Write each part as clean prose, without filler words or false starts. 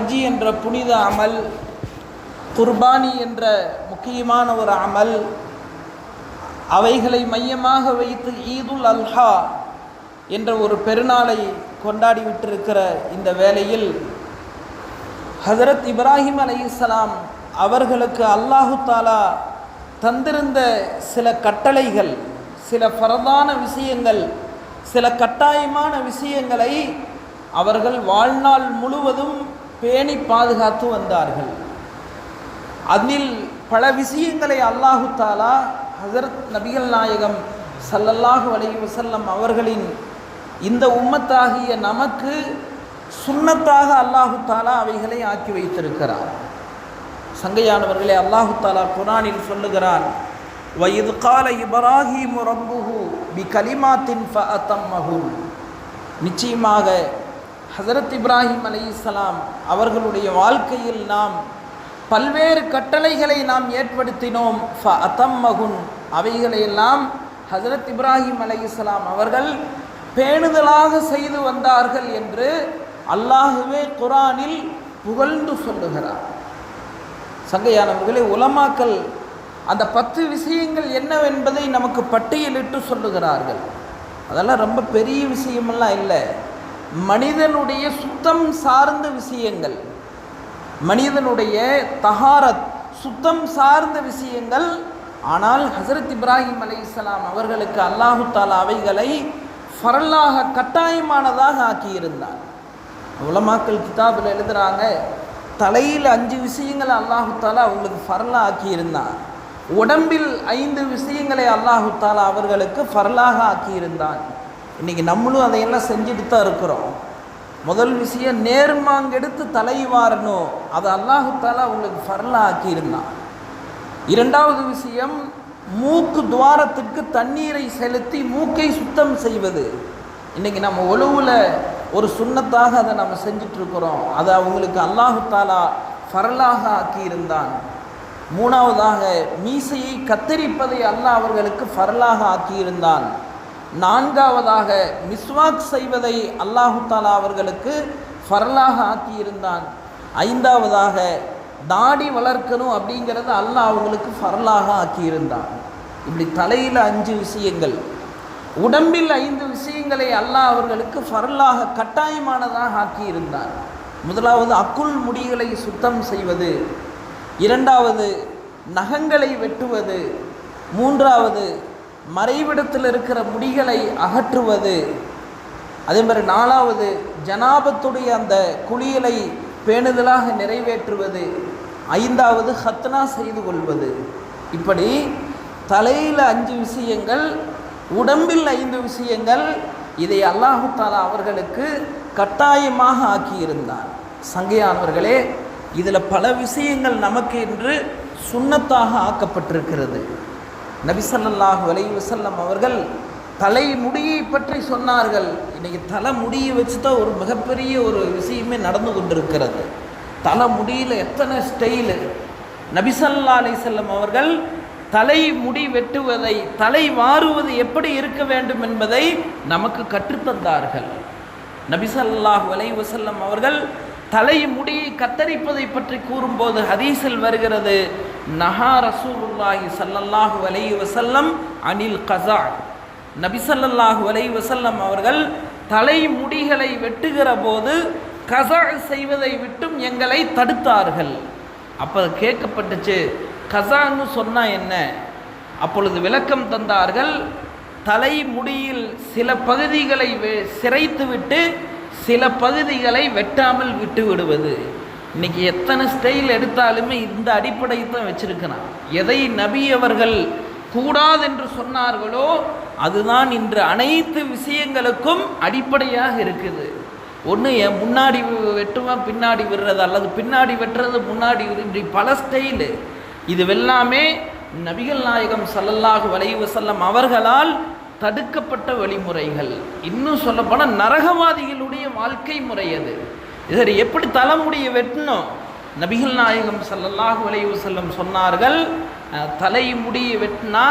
ஹஜ்ஜி என்ற புனித அமல், குர்பானி என்ற முக்கியமான ஒரு அமல், அவைகளை மையமாக வைத்து ஈதுல் அல்ஹா என்ற ஒரு பெருநாளை கொண்டாடிவிட்டிருக்கிற இந்த வேளையில் ஹஜரத் இப்ராஹிம் அலைஹிஸ்ஸலாம் அவர்களுக்கு அல்லாஹு தாலா தந்திருந்த சில கட்டளைகள், சில ஃபரதான விஷயங்கள், சில கட்டாயமான விஷயங்களை அவர்கள் வாழ்நாள் முழுவதும் பேணி பாதுகாத்து வந்தார்கள். அதில் பல விஷயங்களை அல்லாஹு தாலா ஹஜரத் நபிகள் நாயகம் ஸல்லல்லாஹு அலைஹி வஸல்லம் அவர்களின் இந்த உம்மத்தாகிய நமக்கு சுன்னத்தாக அல்லாஹு தாலா அவைகளை ஆக்கி வைத்திருக்கிறார். சங்கையானவர்களே, அல்லாஹு தாலா குர்ஆனில் சொல்லுகிறான், வஇத் கால இப்ராஹீமு ரப்புஹு பிகலிமாத்தின் ஃபஅத்தம்மஹு. நிச்சயமாக ஹஜரத் இப்ராஹிம் அலைஹிஸ்ஸலாம் அவர்களுடைய வாழ்க்கையில் நாம் பல்வேறு கட்டளைகளை நாம் ஏற்படுத்தினோம். ஃபஅத்தம்மஹுன், அவைகளையெல்லாம் ஹஜரத் இப்ராஹிம் அலைஹிஸ்ஸலாம் அவர்கள் பேணுதலாக செய்து வந்தார்கள் என்று அல்லாஹுவே குர்ஆனில் புகழ்ந்து சொல்லுகிறார். சங்கையானவர்களே, உலமாக்கள் அந்த 10 விஷயங்கள் என்னவென்பதை நமக்கு பட்டியலிட்டு சொல்லுகிறார்கள். அதெல்லாம் ரொம்ப பெரிய விஷயமெல்லாம் இல்லை. மனிதனுடைய சுத்தம் சார்ந்த விஷயங்கள், மனிதனுடைய தஹாரத் சுத்தம் சார்ந்த விஷயங்கள். ஆனால் ஹஜரத் இப்ராஹிம் அலைஹிஸ்ஸலாம் அவர்களுக்கு அல்லாஹு தாலா அவைகளை ஃபரலாக கட்டாயமானதாக ஆக்கியிருந்தார். உலமாக்கள் கிதாபில் எழுதுகிறாங்க, தலையில் 5 விஷயங்களை அல்லாஹு தாலா அவங்களுக்கு ஃபரலாக ஆக்கியிருந்தார். உடம்பில் 5 விஷயங்களை அல்லாஹு தாலா அவர்களுக்கு ஃபரலாக ஆக்கியிருந்தான். இன்றைக்கி நம்மளும் அதையெல்லாம் செஞ்சுட்டு தான் இருக்கிறோம். முதல் விஷயம், நேர்மாங்கெடுத்து தலை வாரணும், அதை அல்லாஹு தாலா அவங்களுக்கு ஃபரலாக ஆக்கியிருந்தான். 2வது விஷயம், மூக்கு துவாரத்துக்கு தண்ணீரை செலுத்தி மூக்கை சுத்தம் செய்வது. இன்றைக்கி நம்ம ஒழுவில் ஒரு சுன்னத்தாக அதை நம்ம செஞ்சிட்ருக்கிறோம். அதை அவங்களுக்கு அல்லாஹு தாலா ஃபரலாக ஆக்கியிருந்தான். 3வதாக, மீசையை கத்தரிப்பதை அல்லாஹ் அவர்களுக்கு ஃபரலாக ஆக்கியிருந்தான். 4வதாக, மிஸ்வாக் செய்வதை அல்லாஹு தாலா அவர்களுக்கு ஃபரலாக ஆக்கியிருந்தான். 5வதாக, தாடி வளர்க்கணும் அப்படிங்கிறத அல்லாஹ் அவங்களுக்கு ஃபரலாக ஆக்கியிருந்தான். இப்படி தலையில் 5 விஷயங்கள், உடம்பில் 5 விஷயங்களை அல்லாஹ் அவர்களுக்கு ஃபரலாக கட்டாயமானதாக ஆக்கியிருந்தான். 1வது, அக்குள் முடிகளை சுத்தம் செய்வது. 2வது, நகங்களை வெட்டுவது. 3வது, மறைவிடத்தில் இருக்கிற முடிகளை அகற்றுவது. அதே மாதிரி 4வது, ஜனாபத்துடைய அந்த குளியலை பேணுதலாக நிறைவேற்றுவது. 5வது, ஹத்னா செய்து கொள்வது. இப்படி தலையில் 5 விஷயங்கள், உடம்பில் 5 விஷயங்கள். இதை அல்லாஹு தாலா அவர்களுக்கு கட்டாயமாக ஆக்கியிருந்தார். சங்கையானவர்களே, இதில் பல விஷயங்கள் நமக்கு இன்று சுன்னத்தாக ஆக்கப்பட்டிருக்கிறது. நபி ஸல்லல்லாஹு அலைஹி வஸல்லம் அவர்கள் தலைமுடியை பற்றி சொன்னார்கள். இன்றைக்கி தலைமுடியை வச்சு தான் ஒரு மிகப்பெரிய ஒரு விஷயமே நடந்து கொண்டிருக்கிறது. தலைமுடியில் எத்தனை ஸ்டைலு! நபி ஸல்லல்லாஹு அலைஹி வஸல்லம் அவர்கள் தலைமுடி வெட்டுவதை, தலை வாருவது எப்படி இருக்க வேண்டும் என்பதை நமக்கு கற்றுத்தந்தார்கள். நபி ஸல்லல்லாஹு அலைஹி வஸல்லம் அவர்கள் தலைமுடியை கத்தரிப்பதை பற்றி கூறும்போது ஹதீஸில் வருகிறது, நஹா ரசூலுல்லாஹி ஸல்லல்லாஹு அலைஹி வஸல்லம் அனில் கஸா. நபி ஸல்லல்லாஹு அலைஹி வஸல்லம் அவர்கள் தலைமுடிகளை வெட்டுகிற போது கஸா செய்வதை விட்டும் எங்களை தடுத்தார்கள். அப்போ கேட்கப்பட்டுச்சு, கஸான்னு சொன்னால் என்ன? அப்பொழுது விளக்கம் தந்தார்கள், தலைமுடியில் சில பகுதிகளை சிரைத்துவிட்டு சில பகுதிகளை வெட்டாமல் விட்டு விடுவது. இன்றைக்கி எத்தனை ஸ்டைல் எடுத்தாலுமே இந்த அடிப்படையை தான் வச்சிருக்கிறான். எதை நபி அவர்கள் கூடாது என்று சொன்னார்களோ அதுதான் இன்று அனைத்து விஷயங்களுக்கும் அடிப்படையாக இருக்குது. ஒன்று என் முன்னாடி வெட்டுவான் பின்னாடி விடுறது, அல்லது பின்னாடி வெட்டுறது முன்னாடி இப்படி பல ஸ்டைலு. இது எல்லாமே நபிகள் நாயகம் ஸல்லல்லாஹு அலைஹி வஸல்லம் அவர்களால் தடுக்கப்பட்ட வழிமுறைகள். இன்னும் சொல்லப்போனால் நரகவாதிகளுடைய வாழ்க்கை முறை அது. சரி, எப்படி தலைமுடியை வெட்டணும்? நபிகள் நாயகம் ஸல்லல்லாஹு அலைஹி வஸல்லம் சொன்னார்கள், தலைமுடியை வெட்டினா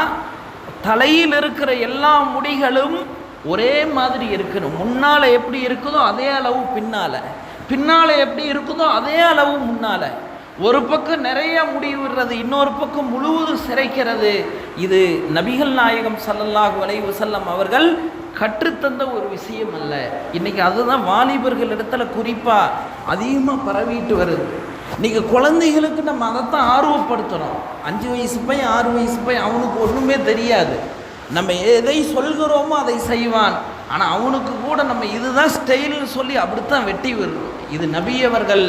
தலையில் இருக்கிற எல்லா முடிகளும் ஒரே மாதிரி இருக்கணும். முன்னால் எப்படி இருக்குதோ அதே அளவு பின்னால், பின்னால் எப்படி இருக்குதோ அதே அளவு முன்னால். ஒரு பக்கம் நிறைய முடி விடுறது, இன்னொரு பக்கம் முழுவதும் சிரைக்கிறது. இது நபிகள் நாயகம் ஸல்லல்லாஹு அலைஹி வஸல்லம் அவர்கள் கற்றுத்தந்த ஒரு விஷயம் அல்ல. இன்றைக்கி அதுதான் வாலிபர்கள் இடத்துல குறிப்பாக அதிகமாக பரவிட்டு வருது. இன்றைக்கி குழந்தைகளுக்கு நம்ம அதைத்தான் ஆர்வப்படுத்துகிறோம். 5 வயசு பையன் 6 வயசு பையன் அவனுக்கு ஒன்றுமே தெரியாது. நம்ம எதை சொல்கிறோமோ அதை செய்வான். ஆனால் அவனுக்கு கூட நம்ம இதுதான் ஸ்டைல்னு சொல்லி அப்படித்தான் வெட்டி விடுறோம். இது நபியவர்கள்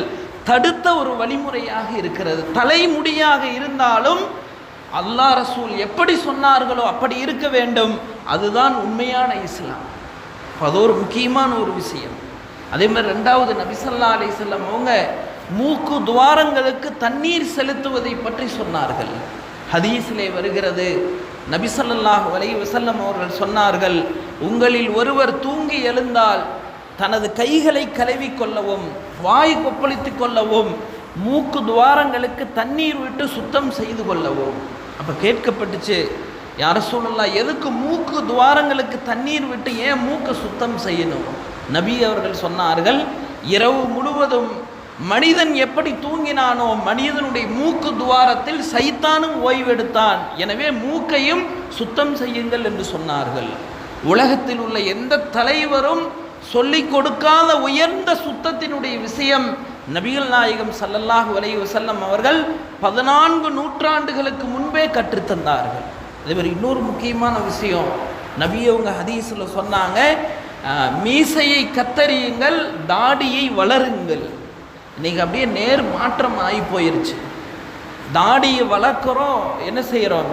தடுத்த ஒரு வழிமுறையாக இருக்கிறது. தலைமுடியாக இருந்தாலும் அல்லாஹ் ரசூல் எப்படி சொன்னார்களோ அப்படி இருக்க வேண்டும். அதுதான் உண்மையான இஸ்லாம். அது ஒரு முக்கியமான ஒரு விஷயம். அதே மாதிரி 2வது நபி ஸல்லல்லாஹு அலைஹி வஸல்லம் அவங்க மூக்கு துவாரங்களுக்கு தண்ணீர் செலுத்துவதை பற்றி சொன்னார்கள். ஹதீஸிலே வருகிறது, நபி ஸல்லல்லாஹு அலைஹி வஸல்லம் அவர்கள் சொன்னார்கள், உங்களில் ஒருவர் தூங்கி எழுந்தால் தனது கைகளை கழுவி கொள்ளவும் வாய் கொப்பளித்து கொள்ளவும் மூக்கு துவாரங்களுக்கு தண்ணீர் விட்டு சுத்தம் செய்து கொள்ளவும். அப்போ கேட்கப்பட்டுச்சு, யா ரசூலுல்லாஹ் எதுக்கு மூக்கு துவாரங்களுக்கு தண்ணீர் விட்டு ஏன் மூக்கை சுத்தம் செய்யணும்? நபி அவர்கள் சொன்னார்கள், இரவு முழுவதும் மனிதன் எப்படி தூங்கினானோ மனிதனுடைய மூக்கு துவாரத்தில் சைத்தானும் ஓய்வெடுத்தான். எனவே மூக்கையும் சுத்தம் செய்யுங்கள் என்று சொன்னார்கள். உலகத்தில் உள்ள எந்த தலைவரும் சொல்லிக் கொடுக்காத உயர்ந்த சுத்தத்தினுடைய விஷயம் நபிகள் நாயகம் ஸல்லல்லாஹு அலைஹி வஸல்லம் அவர்கள் 14 நூற்றாண்டுகளுக்கு முன்பே கற்றுத்தந்தார்கள். அதே மாதிரி இன்னொரு முக்கியமான விஷயம், நபி அவங்க ஹதீஸில் சொன்னாங்க, மீசையை கத்தரியுங்கள், தாடியை வளருங்கள். இன்றைக்கி அப்படியே நேர் மாற்றம் ஆகி போயிருச்சு. தாடியை வளர்க்குறோம், என்ன செய்கிறோம்,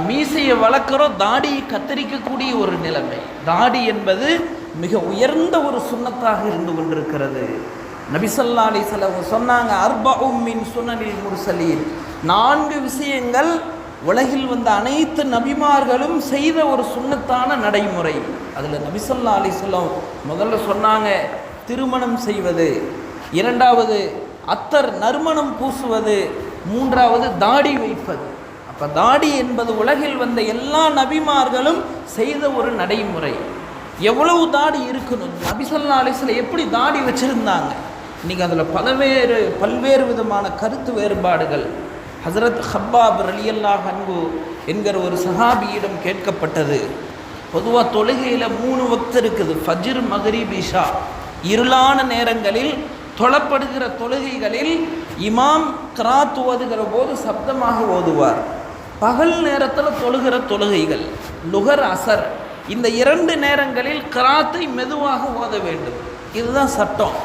மீசையை வளர்க்குறோம், தாடியை கத்தரிக்கக்கூடிய ஒரு நிலைமை. தாடி என்பது மிக உயர்ந்த ஒரு சுன்னத்தாக இருந்து கொண்டிருக்கிறது. நபி ஸல்லல்லாஹு அலைஹி வஸல்லம் சொன்னாங்க, அர்பஉம் மின் சுனனில் முர்சலீன், 4 விஷயங்கள் உலகில் வந்த அனைத்து நபிமார்களும் செய்த ஒரு சுன்னத்தான நடைமுறை. அதில் நபி ஸல்லல்லாஹு அலைஹி வஸல்லம் முதல்ல சொன்னாங்க திருமணம் செய்வது, 2வது அத்தர் நறுமணம் பூசுவது, 3வது தாடி வைப்பது. அப்போ தாடி என்பது உலகில் வந்த எல்லா நபிமார்களும் செய்த ஒரு நடைமுறை. எவ்வளவு தாடி இருக்கணும், நபி ஸல்லல்லாஹு அலைஹி வஸல்லம் எப்படி தாடி வச்சுருந்தாங்க? இன்றைக்கி அதில் பல்வேறு விதமான கருத்து வேறுபாடுகள். ஹஸரத் ஹப்பாப் ரலியல்லாஹு அன்ஹு என்கிற ஒரு சஹாபியிடம் கேட்கப்பட்டது, பொதுவாக தொழுகையில் 3 வக்த் இருக்குது, ஃபஜ்ர் மக்ரிப் இஷா. இருளான நேரங்களில் தொழப்படுகிற தொழுகைகளில் இமாம் கிராத் ஓதுகிற போது சப்தமாக ஓதுவார். பகல் நேரத்தில் தொழுகிற தொழுகைகள் லுகர் அசர், இந்த 2 நேரங்களில் கிராத்தை மெதுவாக ஓத வேண்டும். இதுதான் சட்டம்.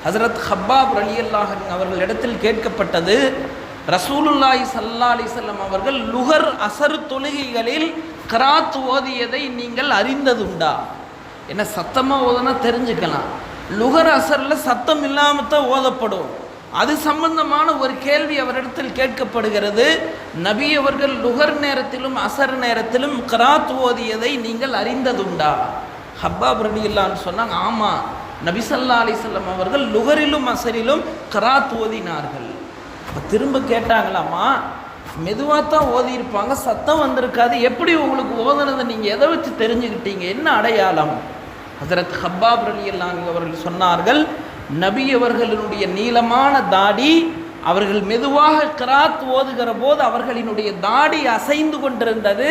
ஹஸரத் ஹப்பாப் ரலியல்லாஹு அன்ஹு அவர்களிடத்தில் கேட்கப்பட்டது, ரசூலுல்லாஹி ஸல்லல்லாஹு அலைஹி வஸல்லம் அவர்கள் லுகர் அசர் தொழுகைகளில் கிராத் ஓதியதை நீங்கள் அறிந்ததுண்டா? என்ன சத்தமாக ஓதுனா தெரிஞ்சுக்கலாம். லுகர் அசரில் சத்தம் இல்லாமல் தான் ஓதப்படும். அது சம்பந்தமான ஒரு கேள்வி அவரிடத்தில் கேட்கப்படுகிறது. நபி அவர்கள் லுகர் நேரத்திலும் அசர் நேரத்திலும் கிராத் ஓதியதை நீங்கள் அறிந்ததுண்டா? ஹப்பாப் ரலியல்லாஹு சொன்னாங்க, ஆமாம், நபி ஸல்லல்லாஹு அலைஹி வஸல்லம் அவர்கள் லுகரிலும் அசரிலும் கிராத் ஓதினார்கள். திரும்ப கேட்டாங்களாமா, மெதுவாக தான் ஓதியிருப்பாங்க, சத்தம் வந்திருக்காது, எப்படி உங்களுக்கு ஓதுனதை நீங்கள் எதை வச்சு தெரிஞ்சுக்கிட்டீங்க, என்ன அடையாளம்? ஹஸரத் ஹப்பாப் ரலியல்லாஹு அன்ஹு அவர்கள் சொன்னார்கள், நபி அவர்களினுடைய நீளமான தாடி, அவர்கள் மெதுவாக கிராத் ஓதுகிற போது அவர்களினுடைய தாடி அசைந்து கொண்டிருந்தது.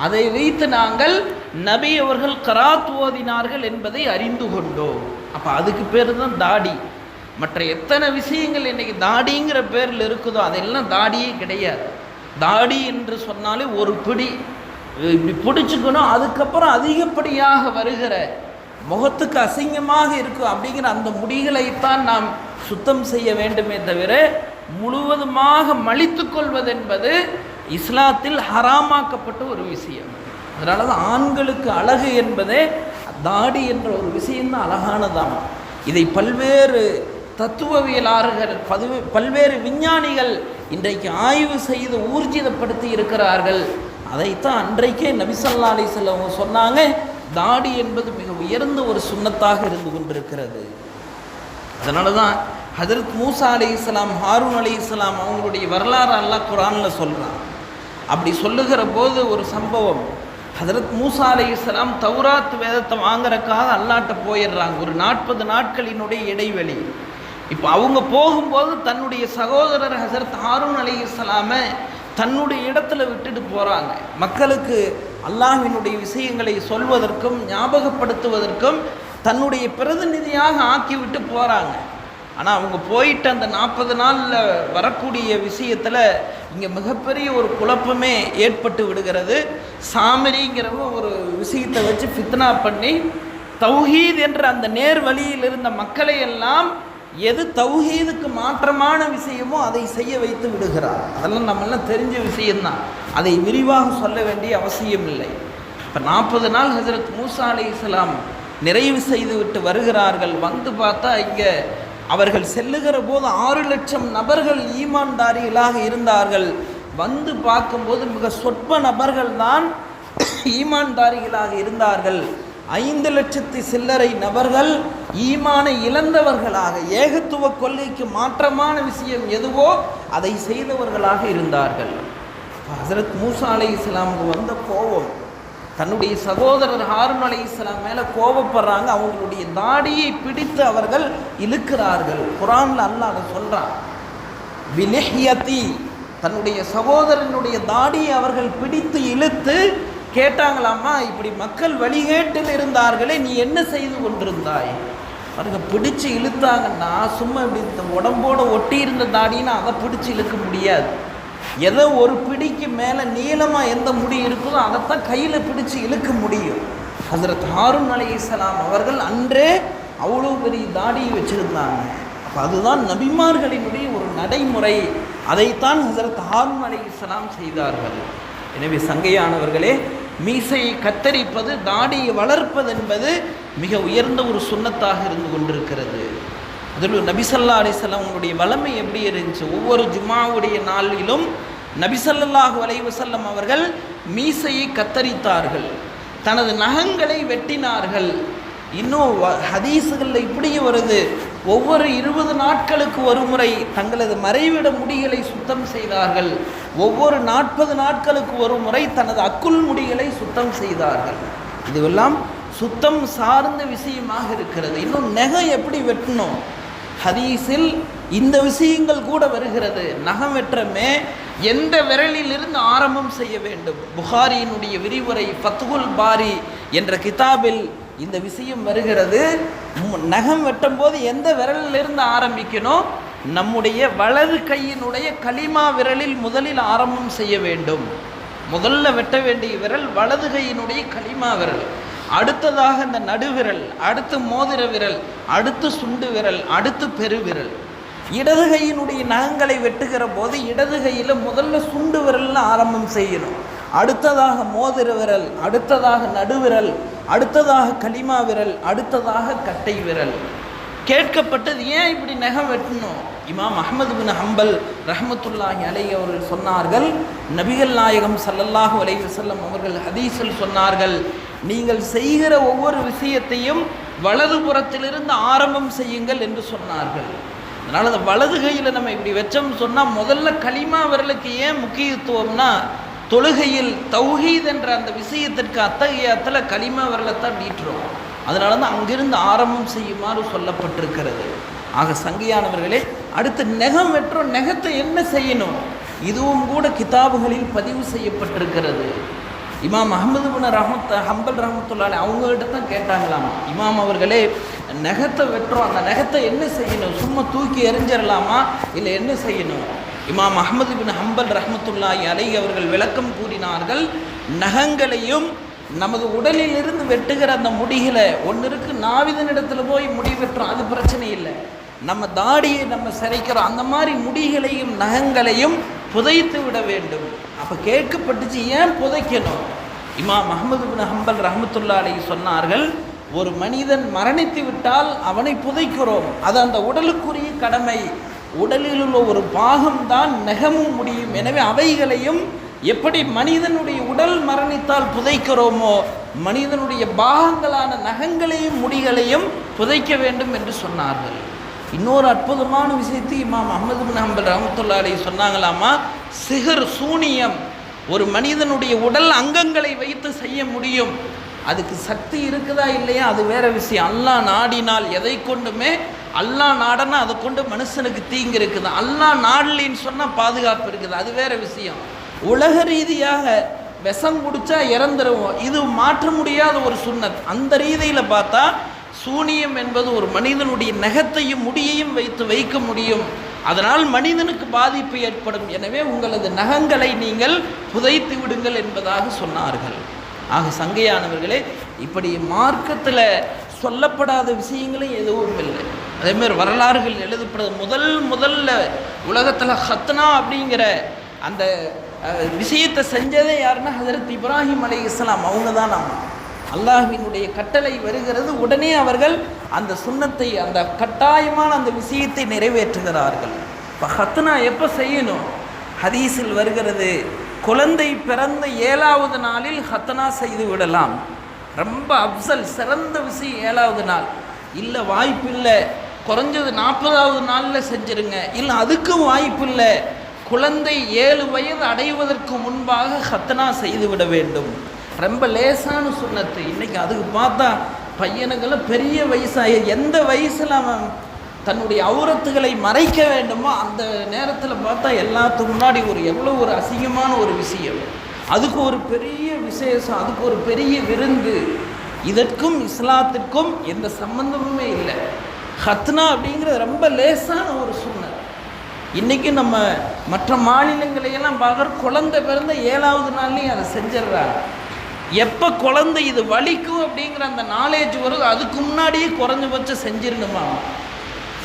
அதை வைத்து நாங்கள் நபி அவர்கள் கிராத் ஓதினார்கள் என்பதை அறிந்து கொண்டோம். அப்போ அதுக்கு பேர் தான் தாடி. மற்ற எத்தனை விஷயங்கள் இன்றைக்கி தாடிங்கிற பேரில் இருக்குதோ அதெல்லாம் தாடியே கிடையாது. தாடி என்று சொன்னாலே ஒரு பிடி இப்படி பிடிச்சிக்கணும். அதுக்கப்புறம் அதிகப்படியாக வருகிற முகத்துக்கு அசிங்கமாக இருக்கும் அப்படிங்கிற அந்த முடிகளைத்தான் நாம் சுத்தம் செய்ய வேண்டுமே தவிர முழுவதுமாக மலித்து கொள்வது என்பது இஸ்லாத்தில் ஹராமாக்கப்பட்ட ஒரு விஷயம். அதனால தான் ஆண்களுக்கு அழகு என்பதே தாடி என்ற ஒரு விஷயம்தான் அழகானதாம். இதை பல்வேறு தத்துவவியலாளர்கள் பல்வேறு விஞ்ஞானிகள் இன்றைக்கு ஆய்வு செய்து ஊர்ஜிதப்படுத்தி இருக்கிறார்கள். அதைத்தான் அன்றைக்கே நபி ஸல்லல்லாஹு அலைஹி வஸல்லம் சொன்னாங்க, தாடி என்பது மிக உயர்ந்த ஒரு சுன்னத்தாக இருந்து கொண்டிருக்கிறது. அதனால தான் ஹஜரத் மூசா அலைஹிஸ்ஸலாம், ஹாரூன் அலைஹிஸ்ஸலாம் அவங்களுடைய வரலாறு அல்லாஹ் குர்ஆனில் சொல்கிறான். அப்படி சொல்லுகிற போது ஒரு சம்பவம், ஹஜரத் மூசா அலைஹிஸ்ஸலாம் தௌராத் வேதத்தை வாங்குறதுக்காக அல்லாஹ்ட்ட போயிடுறாங்க. ஒரு 40 நாட்களினுடைய இடைவெளி. இப்போ அவங்க போகும்போது தன்னுடைய சகோதரர் ஹஸரத் ஹாரூன் அலைஹிஸ்ஸலாமை தன்னுடைய இடத்துல விட்டுட்டு போகிறாங்க. மக்களுக்கு அல்லாஹ்வினுடைய விஷயங்களை சொல்வதற்கும் ஞாபகப்படுத்துவதற்கும் தன்னுடைய பிரதிநிதியாக ஆக்கிவிட்டு போகிறாங்க. ஆனால் அவங்க போயிட்டு அந்த 40 நாளில் வரக்கூடிய விஷயத்தில் இங்கே மிகப்பெரிய ஒரு குழப்பமே ஏற்பட்டு விடுகிறது. சாமரிங்கிறவங்க ஒரு விஷயத்தை வச்சு ஃபித்னா பண்ணி தௌஹீத் என்ற அந்த நேர் வழியில் இருந்த மக்களை எல்லாம் எது தௌஹீதுக்கு மாற்றமான விஷயமோ அதை செய்ய வைத்து விடுகிறார். அதெல்லாம் நம்மெல்லாம் தெரிஞ்ச விஷயம்தான், அதை விரிவாக சொல்ல வேண்டிய அவசியம் இல்லை. இப்போ 40 நாள் ஹஸரத் மூசா அலைஹிஸ்ஸலாம் நிறைவு செய்துவிட்டு வருகிறார்கள். வந்து பார்த்தா இங்கே அவர்கள் செல்லுகிற போது 6 லட்சம் நபர்கள் ஈமான்தாரிகளாக இருந்தார்கள். வந்து பார்க்கும்போது மிக சொற்ப நபர்கள் தான் ஈமான்தாரிகளாக இருந்தார்கள். 5 லட்சத்து சில்லறை நபர்கள் ஈமானை இழந்தவர்களாக, ஏகத்துவ கொள்கைக்கு மாற்றமான விஷயம் எதுவோ அதை செய்தவர்களாக இருந்தார்கள். ஹஸரத் மூசா அலைஹிஸ்ஸலாமுக்கு வந்த கோபம், தன்னுடைய சகோதரர் ஹாரூன் அலைஹிஸ்ஸலாம் மேலே கோபப்படுறாங்க. அவங்களுடைய தாடியை பிடித்து அவர்கள் இழுக்கிறார்கள். குர்ஆனில் அல்லாஹ் அதை சொல்கிறான், பிலிஹ்யதி, தன்னுடைய சகோதரனுடைய தாடியை அவர்கள் பிடித்து இழுத்து கேட்டாங்களாமா, இப்படி மக்கள் வழிகேட்டில் இருந்தார்களே, நீ என்ன செய்து கொண்டிருந்தாய்? பாருங்க, பிடிச்சு இழுத்தாங்கன்னா சும்மா இப்படி இந்த உடம்போடு ஒட்டி இருந்த தாடின்னா அதை பிடிச்சு இழுக்க முடியாது. ஏதோ ஒரு பிடிக்கு மேலே நீளமாக எந்த முடி இருக்குதோ அதைத்தான் கையில் பிடிச்சு இழுக்க முடியும். ஹஸரத் ஹாரூன் அலைஹிஸ்ஸலாம் அவர்கள் அன்றே அவ்வளோ பெரிய தாடியை வச்சுருந்தாங்க. அப்போ அதுதான் நபிமார்களினுடைய ஒரு நடைமுறை. அதைத்தான் ஹஸரத் ஹாரூன் அலைஹிஸ்ஸலாம் செய்தார்கள். எனவே சங்கையானவர்களே, மீசையை கத்தரிப்பது, தாடியை வளர்ப்பது என்பது மிக உயர்ந்த ஒரு சுன்னத்தாக இருந்து கொண்டிருக்கிறது. அதில் நபி ஸல்லல்லாஹு அலைஹி வஸல்லம் அவங்களுடைய வளமை எப்படி இருந்துச்சு? ஒவ்வொரு ஜும்மாவுடைய நாளிலும் நபி ஸல்லல்லாஹு அலைஹி வஸல்லம் அவர்கள் மீசையை கத்தரித்தார்கள், தனது நகங்களை வெட்டினார்கள். இன்னும் ஹதீஸுகளில் இப்படியே வருது, ஒவ்வொரு 20 நாட்களுக்கு ஒரு முறை தங்களது மறைவிட முடிகளை சுத்தம் செய்தார்கள். ஒவ்வொரு 40 நாட்களுக்கு ஒரு முறை தனது அக்குள் முடிகளை சுத்தம் செய்தார்கள். இதுவெல்லாம் சுத்தம் சார்ந்த விஷயமாக இருக்கிறது. இன்னும் நகம் எப்படி வெட்டணும், ஹதீஸில் இந்த விஷயங்கள் கூட வருகிறது. நகம் வெற்றமே எந்த விரலிலிருந்து ஆரம்பம் செய்ய வேண்டும்? புகாரியினுடைய விரிவுரை ஃபத்ஹுல் பாரி என்ற கிதாபில் இந்த விஷயம் வருகிறது. நகம் வெட்டும் போது எந்த விரலிலிருந்து ஆரம்பிக்கணும்? நம்முடைய வலது கையினுடைய கலிமா விரலில் முதலில் ஆரம்பம் செய்ய வேண்டும். முதல்ல வெட்ட வேண்டிய விரல் வலது கையினுடைய கலிமா விரல், அடுத்ததாக இந்த நடுவிரல், அடுத்து மோதிர விரல், அடுத்து சுண்டு விரல், அடுத்து பெருவிரல். இடது கையினுடைய நகங்களை வெட்டுகிற போது இடது கையில் முதல்ல சுண்டு விரலில் ஆரம்பம் செய்யணும், அடுத்ததாக மோதிர விரல், அடுத்ததாக நடுவிரல், அடுத்ததாக கலிமா விரல், அடுத்ததாக கட்டை விரல். கேட்கப்பட்டது, ஏன் இப்படி நகம் வெட்டணும்? இமாம் அஹ்மது பின் ஹம்பல் ரஹ்மத்துல்லாஹி அலைஹி அவர்கள் சொன்னார்கள், நபிகள் நாயகம் ஸல்லல்லாஹு அலைஹி வஸல்லம் அவர்கள் ஹதீஸில் சொன்னார்கள், நீங்கள் செய்கிற ஒவ்வொரு விஷயத்தையும் வலது புறத்திலிருந்து ஆரம்பம் செய்யுங்கள் என்று சொன்னார்கள். அதனால் அந்த வலது கையில் நம்ம இப்படி வச்சோம்னு சொன்னால், முதல்ல கலிமா விரலுக்கு ஏன் முக்கியத்துவம்னா, தொழுகையில் தௌஹீத் என்ற அந்த விஷயத்திற்கு அத்தகையத்தில் கலிமா விரலைத்தான் நீட்டுறோம். அதனால தான் அங்கிருந்து ஆரம்பம் செய்யுமாறு சொல்லப்பட்டிருக்கிறது. ஆக சங்கையானவர்களே, அடுத்து நெகம் வெட்டுறோம், நெகத்தை என்ன செய்யணும்? இதுவும் கூட கிதாபுகளில் பதிவு செய்யப்பட்டிருக்கிறது. இமாம் அஹ்மது பின் ஹம்பல் ரஹ்மத்துல்லாஹி அவங்ககிட்ட தான் கேட்டாங்களாம், இமாம் அவர்களே, நெகத்தை வெட்டுறோம், அந்த நெகத்தை என்ன செய்யணும்? சும்மா தூக்கி எறிஞ்சிடலாமா, இல்லை என்ன செய்யணும்? இமாம் அஹ்மது பின் ஹம்பல் ரஹ்மத்துல்லாஹி அலைஹி அவர்கள் விளக்கம் கூறினார்கள், நகங்களையும் நமது உடலில் இருந்து வெட்டுகிற அந்த முடிகளை, ஒன்று இருக்கு நாவிதனிடத்தில் போய் முடி வெட்டுறோம், அது பிரச்சனை இல்லை. நம்ம தாடியை நம்ம சிரைக்கிறோம், அந்த மாதிரி முடிகளையும் நகங்களையும் புதைத்து விட வேண்டும். அப்போ கேட்கப்பட்டுச்சு, ஏன் புதைக்கணும்? இமாம் அஹ்மது பின் ஹம்பல் ரஹ்மத்துல்லாஹி அலைஹி சொன்னார்கள், ஒரு மனிதன் மரணித்து விட்டால் அவனை புதைக்கிறோம், அது அந்த உடலுக்குரிய கடமை. உடலில் உள்ள ஒரு பாகம்தான் நெகமும் முடியும். எனவே அவைகளையும் எப்படி மனிதனுடைய உடல் மரணித்தால் புதைக்கிறோமோ, மனிதனுடைய பாகங்களான நகங்களையும் முடிகளையும் புதைக்க வேண்டும் என்று சொன்னார்கள். இன்னொரு அற்புதமான விஷயத்தை இமாம் அஹ்மது பின் ஹம்பல் ரஹ்மத்துல்லாஹி அலைஹி சொன்னாங்களாமா, சிஹர், சூனியம் ஒரு மனிதனுடைய உடல் அங்கங்களை வைத்து செய்ய முடியும். அதுக்கு சக்தி இருக்குதா இல்லையா அது வேற விஷயம். அல்லாஹ் நாடினால் எதை கொண்டுமே அல்லாஹ் நாடனா அதை கொண்டு மனுஷனுக்கு தீங்கு இருக்குது, அல்லாஹ் நாடலின்னு சொன்னால் பாதுகாப்பு இருக்குது, அது வேற விஷயம். உலக ரீதியாக விஷம் குடிச்சா இறந்துருவோம், இது மாற்ற முடியாத ஒரு சுன்னத். அந்த ரீதியில் பார்த்தா சூனியம் என்பது ஒரு மனிதனுடைய நகத்தையும் முடியையும் வைக்க முடியும், அதனால் மனிதனுக்கு பாதிப்பு ஏற்படும். எனவே உங்களது நகங்களை நீங்கள் புதைத்து விடுங்கள் என்பதாக சொன்னார்கள். ஆக சங்கையானவர்களே, இப்படி மார்க்கத்தில் சொல்லப்படாத விஷயங்களும் எதுவும் இல்லை. அதேமாதிரி வரலாறுகள் எழுதப்படுது. முதல்ல உலகத்தில் ஹத்னா அப்படிங்கிற அந்த விஷயத்தை செஞ்சதே யாருன்னா ஹஜரத் இப்ராஹிம் அலைஹிஸ்ஸலாம். அவங்க தான் அல்லாஹ்வினுடைய கட்டளை வருகிறது, உடனே அவர்கள் அந்த சுன்னத்தை, அந்த கட்டாயமான அந்த விஷயத்தை நிறைவேற்றுகிறார்கள். இப்போ ஹத்னா எப்போ செய்யணும்? ஹதீஸில் வருகிறது, குழந்தை பிறந்த 7வது நாளில் ஹத்னா செய்து விடலாம். ரொம்ப அப்சல் சிறந்த விஷயம் 7வது நாள். இல்லை வாய்ப்பு இல்லை, குறைஞ்சது 40வது நாளில் செஞ்சுருங்க. இல்லை அதுக்கும் வாய்ப்பு இல்லை, குழந்தை 7 வயது அடைவதற்கு முன்பாக ஹத்னா செய்து விட வேண்டும். ரொம்ப லேசான சுன்னத்து. இன்றைக்கி அதுக்கு பார்த்தா பையனுக்கெல்லாம் பெரிய வயசாக, எந்த வயசில் அவன் தன்னுடைய அவுரத்துகளை மறைக்க வேண்டுமோ அந்த நேரத்தில் பார்த்தா எல்லாத்துக்கு முன்னாடி எவ்வளோ ஒரு அசிங்கமான ஒரு விஷயம். அதுக்கு ஒரு பெரிய விசேஷம், அதுக்கு ஒரு பெரிய விருந்து. இதற்கும் இஸ்லாத்திற்கும் எந்த சம்பந்தமுமே இல்லை. ஹத்னா அப்படிங்கிறது ரொம்ப லேசான ஒரு சுன்னத். இன்றைக்கி நம்ம மற்ற மாநிலங்களையெல்லாம் பார்க்குற குழந்தை பிறந்த 7வது நாள்லேயும் அதை செஞ்சிடுறாங்க. எப்போ குழந்தை இது வலிக்கும் அப்படிங்கிற அந்த நாலேஜ் வரும், அதுக்கு முன்னாடியே குறைஞ்சபட்சம் செஞ்சிருணுமா.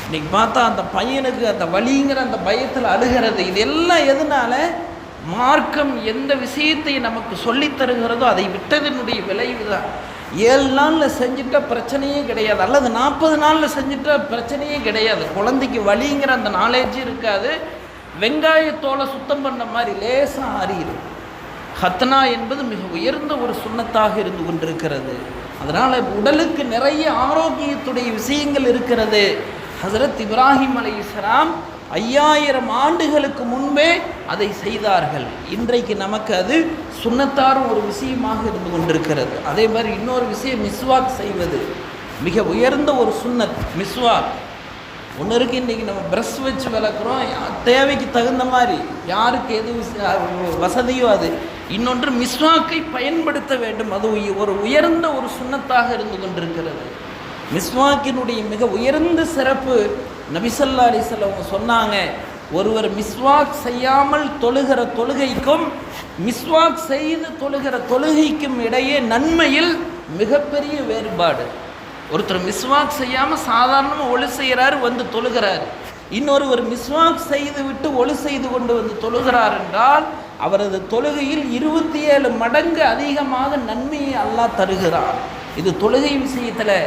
இன்றைக்கி பார்த்தா அந்த பையனுக்கு அந்த வலிங்கிற அந்த பயத்தில் அழுகிறது. இது எல்லாம் எதனால? மார்க்கம் எந்த விஷயத்தை நமக்கு சொல்லித் தருகிறதோ அதை விட்டதனுடைய விளைவு தான். 7 நாளில் செஞ்சுட்டா பிரச்சனையே கிடையாது, அல்லது 40 நாளில் செஞ்சுட்டா பிரச்சனையே கிடையாது. குழந்தைக்கு வலிங்கிற அந்த நாலேஜும் இருக்காது, வெங்காயத்தோலை சுத்தம் பண்ண மாதிரி லேசாக ஆறிடும். ஹத்னா என்பது மிக உயர்ந்த ஒரு சுன்னத்தாக இருந்து கொண்டிருக்கிறது. அதனால் உடலுக்கு நிறைய ஆரோக்கியத்துடைய விஷயங்கள் இருக்கிறது. ஹஜரத் இப்ராஹிம் அலைஹிஸ்ஸலாம் 5000 ஆண்டுகளுக்கு முன்பே அதை செய்தார்கள். இன்றைக்கு நமக்கு அது சுன்னத்தான ஒரு விஷயமாக இருந்து கொண்டிருக்கிறது. அதே மாதிரி இன்னொரு விஷயம், மிஸ்வாக் செய்வது மிக உயர்ந்த ஒரு சுன்னத். மிஸ்வாக் ஒன்று இருக்குது. இன்றைக்கி நம்ம ப்ரஷ் வச்சு விளக்குறோம், தேவைக்கு தகுந்த மாதிரி யாருக்கு எது வசதியோ அது. இன்னொன்று மிஸ்வாக்கை பயன்படுத்த வேண்டும், அது ஒரு உயர்ந்த ஒரு சுன்னத்தாக இருந்து கொண்டிருக்கிறது. மிஸ்வாக்கினுடைய மிக உயர்ந்த சிறப்பு நபி ஸல்லல்லாஹு அலைஹி வஸல்லம் சொன்னாங்க, ஒருவர் மிஸ்வாக் செய்யாமல் தொழுகிற தொழுகைக்கும் மிஸ்வாக் செய்து தொழுகிற தொழுகைக்கும் இடையே நன்மையில் மிகப்பெரிய வேறுபாடு. ஒருத்தர் மிஸ்வாக் செய்யாமல் சாதாரணமாக ஒளி செய்கிறாரு, வந்து தொழுகிறார். இன்னொருவர் மிஸ்வாக் செய்து விட்டு ஒளி செய்து கொண்டு வந்து தொழுகிறார் என்றால் அவரது தொழுகையில் 27 மடங்கு அதிகமாக நன்மையை அல்லாஹ் தருகிறார். இது தொழுகை விஷயத்தில்.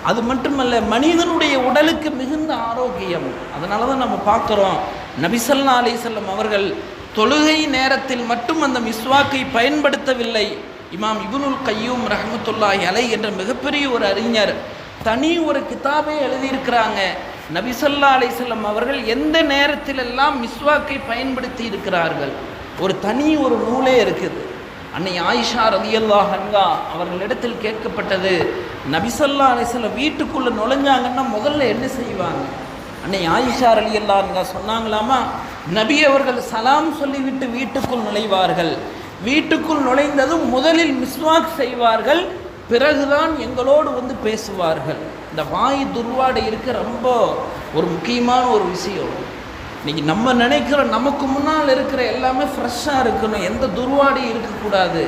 அது மட்டுமல்ல, மனிதனுடைய உடலுக்கு மிகுந்த ஆரோக்கியம். அதனால தான் நம்ம பார்க்குறோம், நபி ஸல்லல்லாஹு அலைஹி வஸல்லம் அவர்கள் தொழுகை நேரத்தில் மட்டும் அந்த மிஸ்வாக்கை பயன்படுத்தவில்லை. இமாம் இப்னுல் கய்யூம் ரஹ்மத்துல்லாஹி அலைஹி என்ற மிகப்பெரிய ஒரு அறிஞர் தனி ஒரு கிதாபை எழுதியிருக்கிறாங்க. நபி ஸல்லல்லாஹு அலைஹி வஸல்லம் அவர்கள் எந்த நேரத்திலெல்லாம் மிஸ்வாக்கை பயன்படுத்தி இருக்கிறார்கள், ஒரு தனி ஒரு நூலே இருக்குது. அன்னை ஆயிஷா ரலியல்லாஹு அன்ஹா அவர்களிடத்தில் கேட்கப்பட்டது, நபி ஸல்லல்லாஹு அலைஹி வஸல்லம் வீட்டுக்குள்ளே நுழைஞ்சாங்கன்னா முதல்ல என்ன செய்வாங்க? அன்னை ஆயிஷா ரலியல்லாஹு அன்ஹா சொன்னாங்களாமா, நபி அவர்கள் சலாம் சொல்லிவிட்டு வீட்டுக்குள் நுழைவார்கள். வீட்டுக்குள் நுழைந்ததும் முதலில் மிஸ்வாக் செய்வார்கள், பிறகுதான் எங்களோடு வந்து பேசுவார்கள். இந்த வாய் துர்வாடை இருக்க ரொம்ப ஒரு முக்கியமான ஒரு விஷயம். இன்றைக்கி நம்ம நினைக்கிறோம் நமக்கு முன்னால் இருக்கிற எல்லாமே ஃப்ரெஷ்ஷாக இருக்கணும், எந்த துர்வாடையும் இருக்கக்கூடாது.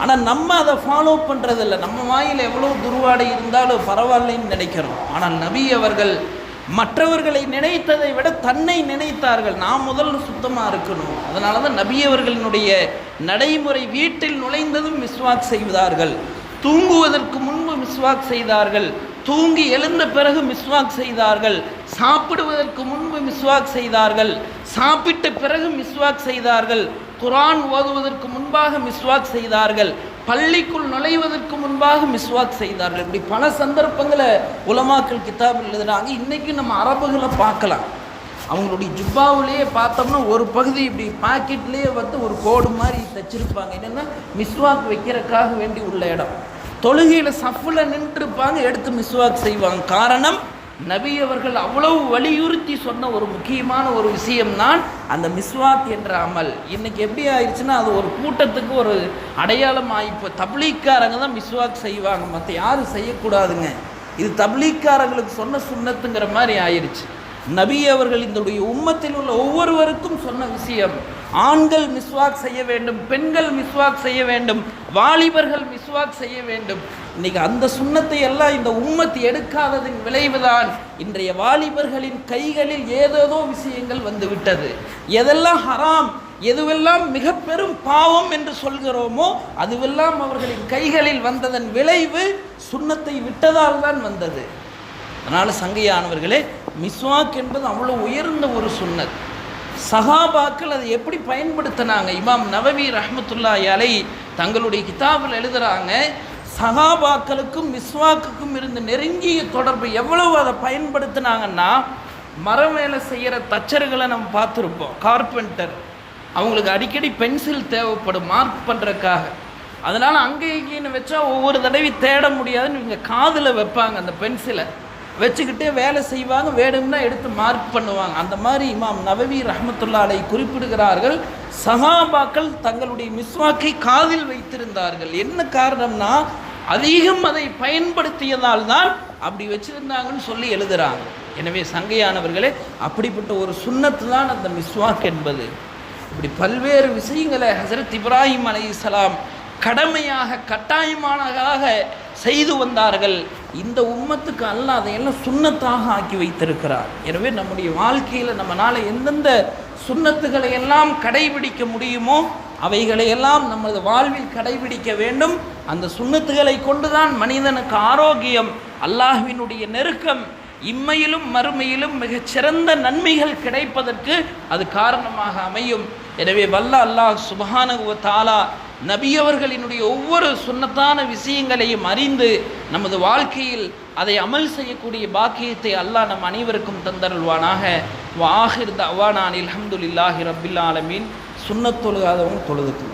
ஆனால் நம்ம அதை ஃபாலோ பண்ணுறதில்ல. நம்ம வாயில் எவ்வளோ துர்வாடை இருந்தாலும் பரவாயில்லைன்னு நினைக்கிறோம். ஆனால் நபி அவர்கள் மற்றவர்களை நினைத்ததை விட தன்னை நினைத்தார்கள், நான் முதல்ல சுத்தமாக இருக்கணும். அதனால தான் நபி அவர்களினுடைய நடைமுறை, வீட்டில் நுழைந்ததும் மிஸ்வாக் செய்தார்கள், தூங்குவதற்கு முன்பு மிஸ்வாக் செய்தார்கள், தூங்கி எழுந்த பிறகு மிஸ்வாக் செய்தார்கள், சாப்பிடுவதற்கு முன்பு மிஸ்வாக் செய்தார்கள், சாப்பிட்ட பிறகு மிஸ்வாக் செய்தார்கள், குர்ஆன் ஓதுவதற்கு முன்பாக மிஸ்வாக் செய்தார்கள், பள்ளிக்குள் நுழைவதற்கு முன்பாக மிஸ்வாக் செய்தார்கள். இப்படி பல சந்தர்ப்பங்களை உலமாக்கள் கிதாபில் எழுதுகிறாங்க. இன்றைக்கி நம்ம அரபுகளை பார்க்கலாம், அவங்களுடைய ஜுப்பாவிலேயே பார்த்தோம்னா ஒரு பகுதி இப்படி பாக்கெட்லேயே வந்து ஒரு கோடு மாதிரி தைச்சிருப்பாங்க. என்னென்னா மிஸ்வாக் வைக்கிறதுக்காக வேண்டி உள்ள இடம். தொழுகையில் சஃபில் நின்றுருப்பாங்க, எடுத்து மிஸ்வாக் செய்வாங்க. காரணம் நபி அவர்கள் அவ்வளவு வலியுறுத்தி சொன்ன ஒரு முக்கியமான ஒரு விஷயம்தான் அந்த மிஸ்வாக் என்ற அமல். இன்னைக்கு எப்படி ஆயிடுச்சுன்னா அது ஒரு கூட்டத்துக்கு ஒரு அடையாளம் ஆகிப்போ. தப்லீக்காரங்க தான் மிஸ்வாக் செய்வாங்க, மற்ற யாரும் செய்யக்கூடாதுங்க, இது தப்லீக்காரங்களுக்கு சொன்ன சுன்னத்துங்கிற மாதிரி ஆயிடுச்சு. நபி அவர்கள் இந்த உம்மத்தில் உள்ள ஒவ்வொருவருக்கும் சொன்ன விஷயம், ஆண்கள் மிஸ்வாக் செய்ய வேண்டும், பெண்கள் மிஸ்வாக் செய்ய வேண்டும், வாலிபர்கள் மிஸ்வாக் செய்ய வேண்டும். இன்னைக்கு அந்த சுன்னத்தை எல்லாம் இந்த உம்மத் எடுக்காததின் விளைவுதான் இன்றைய வாலிபர்களின் கைகளில் ஏதேதோ விஷயங்கள் வந்து விட்டது. எதெல்லாம் ஹராம், எதுவெல்லாம் மிக பெரும் பாவம் என்று சொல்கிறோமோ அதுவெல்லாம் அவர்களின் கைகளில் வந்ததன் விளைவு சுன்னத்தை விட்டதால் தான் வந்தது. அதனால் சங்கையானவர்களே, மிஸ்வாக் என்பது அவ்வளோ உயர்ந்த ஒரு சுன்னத். சஹாபாக்கள் அதை எப்படி பயன்படுத்தினாங்க? இமாம் நவவி ரஹ்மத்துல்லாஹி அலைஹி தங்களுடைய கிதாபில் எழுதுகிறாங்க, சஹாபாக்களுக்கும் மிஸ்வாக்குக்கும் இருந்த நெருங்கிய தொடர்பு எவ்வளவு அதை பயன்படுத்தினாங்கன்னா, மரம் வேலை செய்கிற தச்சர்களை நம்ம பார்த்துருப்போம், கார்பெண்டர், அவங்களுக்கு அடிக்கடி பென்சில் தேவைப்படும் மார்க் பண்ணுறதுக்காக. அதனால் அங்கே இங்கேன்னு வச்சா ஒவ்வொரு தடவை தேட முடியாதுன்னு இவங்க காதில் வைப்பாங்க, அந்த பென்சிலை வச்சுக்கிட்டே வேலை செய்வாங்க, வேணும்னா எடுத்து மார்க் பண்ணுவாங்க. அந்த மாதிரி இமாம் நவவி ரஹ்மத்துல்லாஹி அலைஹி குறிப்பிடுகிறார்கள், சஹாபாக்கள் தங்களுடைய மிஸ்வாக்கை காதில் வைத்திருந்தார்கள். என்ன காரணம்னா அதிகம் அதை பயன்படுத்தியதால் தான் அப்படி வச்சிருந்தாங்கன்னு சொல்லி எழுதுகிறாங்க. எனவே சங்கையானவர்களே, அப்படிப்பட்ட ஒரு சுன்னத்து தான் அந்த மிஸ்வாக் என்பது. இப்படி பல்வேறு விஷயங்களை ஹஸரத் இப்ராஹிம் அலைஹிஸ்ஸலாம் கடமையாக கட்டாயமானதாக செய்து வந்தார்கள். இந்த உம்மத்துக்கு அல்லாஹ் அதையெல்லாம் சுன்னத்தாக ஆக்கி வைத்திருக்கிறார். எனவே நம்முடைய வாழ்க்கையில் நம்மளால் எந்தெந்த சுன்னத்துகளை எல்லாம் கடைபிடிக்க முடியுமோ அவைகளையெல்லாம் நமது வாழ்வில் கடைபிடிக்க வேண்டும். அந்த சுன்னத்துகளை கொண்டுதான் மனிதனுக்கு ஆரோக்கியம், அல்லாஹ்வினுடைய நெருக்கம், இம்மையிலும் மறுமையிலும் மிகச்சிறந்த நன்மைகள் கிடைப்பதற்கு அது காரணமாக அமையும். எனவே வல்ல அல்லாஹ் சுப்ஹானஹு வ தஆலா நபியவர்களினுடைய ஒவ்வொரு சுன்னத்தான விஷயங்களையும் அறிந்து நமது வாழ்க்கையில் அதை அமல் செய்யக்கூடிய பாக்கியத்தை அல்லாஹ் நம் அனைவருக்கும் தந்தருள்வானாக. வ ஆஹிர் தஅவானா அல்ஹம்துலில்லாஹி ரப்பில் ஆலமீன். சுன்னத் தொழுகாதவங்க தொழுதுக்கு